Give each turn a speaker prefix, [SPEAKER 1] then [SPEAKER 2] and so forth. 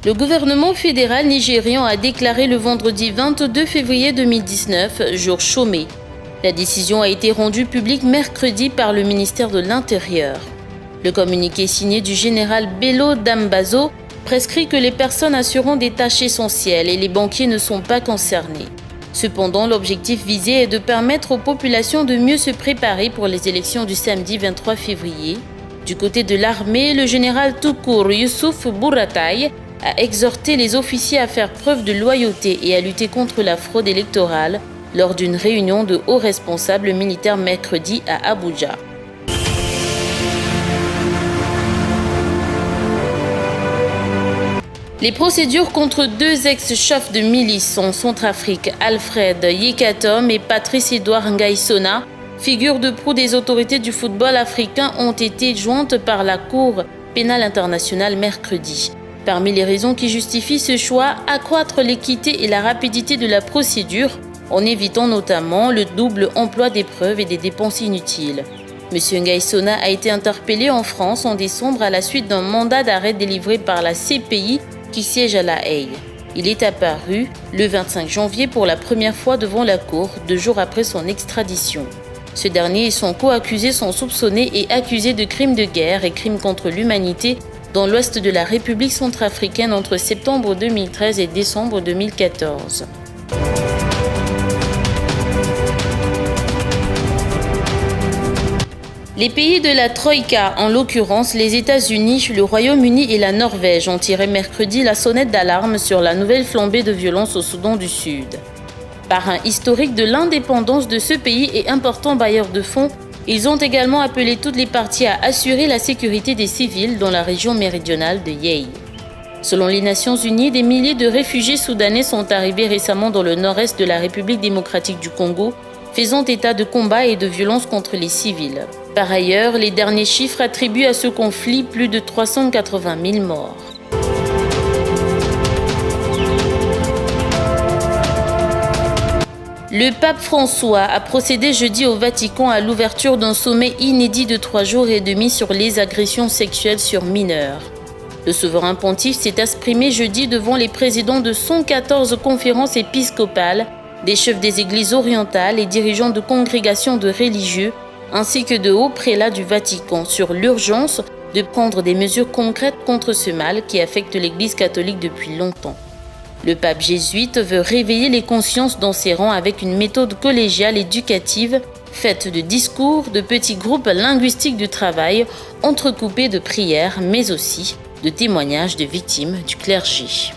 [SPEAKER 1] Le gouvernement fédéral nigérian a déclaré le vendredi 22 février 2019 jour chômé. La décision a été rendue publique mercredi par le ministère de l'Intérieur. Le communiqué signé du général Bello Dambazo prescrit que les personnes assurant des tâches essentielles et les banquiers ne sont pas concernés. Cependant, l'objectif visé est de permettre aux populations de mieux se préparer pour les élections du samedi 23 février. Du côté de l'armée, le général Tukur Yusuf Buratai a exhorté les officiers à faire preuve de loyauté et à lutter contre la fraude électorale lors d'une réunion de hauts responsables militaires mercredi à Abuja. Les procédures contre deux ex-chefs de milice en Centrafrique, Alfred Yekatom et Patrice Edouard Ngaïsona, figures de proue des autorités du football africain, ont été jointes par la Cour pénale internationale mercredi. Parmi les raisons qui justifient ce choix, accroître l'équité et la rapidité de la procédure, en évitant notamment le double emploi des preuves et des dépenses inutiles. M. Ngaïsona a été interpellé en France en décembre à la suite d'un mandat d'arrêt délivré par la CPI qui siège à La Haye. Il est apparu le 25 janvier pour la première fois devant la Cour, 2 jours après son extradition. Ce dernier et son co-accusé sont soupçonnés et accusés de crimes de guerre et crimes contre l'humanité dans l'ouest de la République centrafricaine entre septembre 2013 et décembre 2014. Les pays de la Troïka, en l'occurrence les États-Unis, le Royaume-Uni et la Norvège, ont tiré mercredi la sonnette d'alarme sur la nouvelle flambée de violence au Soudan du Sud. Parrain historique de l'indépendance de ce pays et important bailleur de fonds, ils ont également appelé toutes les parties à assurer la sécurité des civils dans la région méridionale de Yei. Selon les Nations Unies, des milliers de réfugiés soudanais sont arrivés récemment dans le nord-est de la République démocratique du Congo, faisant état de combats et de violences contre les civils. Par ailleurs, les derniers chiffres attribuent à ce conflit plus de 380 000 morts. Le pape François a procédé jeudi au Vatican à l'ouverture d'un sommet inédit de 3 jours et demi sur les agressions sexuelles sur mineurs. Le souverain pontife s'est exprimé jeudi devant les présidents de 114 conférences épiscopales, des chefs des églises orientales et dirigeants de congrégations de religieux, ainsi que de hauts prélats du Vatican sur l'urgence de prendre des mesures concrètes contre ce mal qui affecte l'Église catholique depuis longtemps. Le pape jésuite veut réveiller les consciences dans ses rangs avec une méthode collégiale éducative faite de discours, de petits groupes linguistiques de travail, entrecoupés de prières, mais aussi de témoignages de victimes du clergé.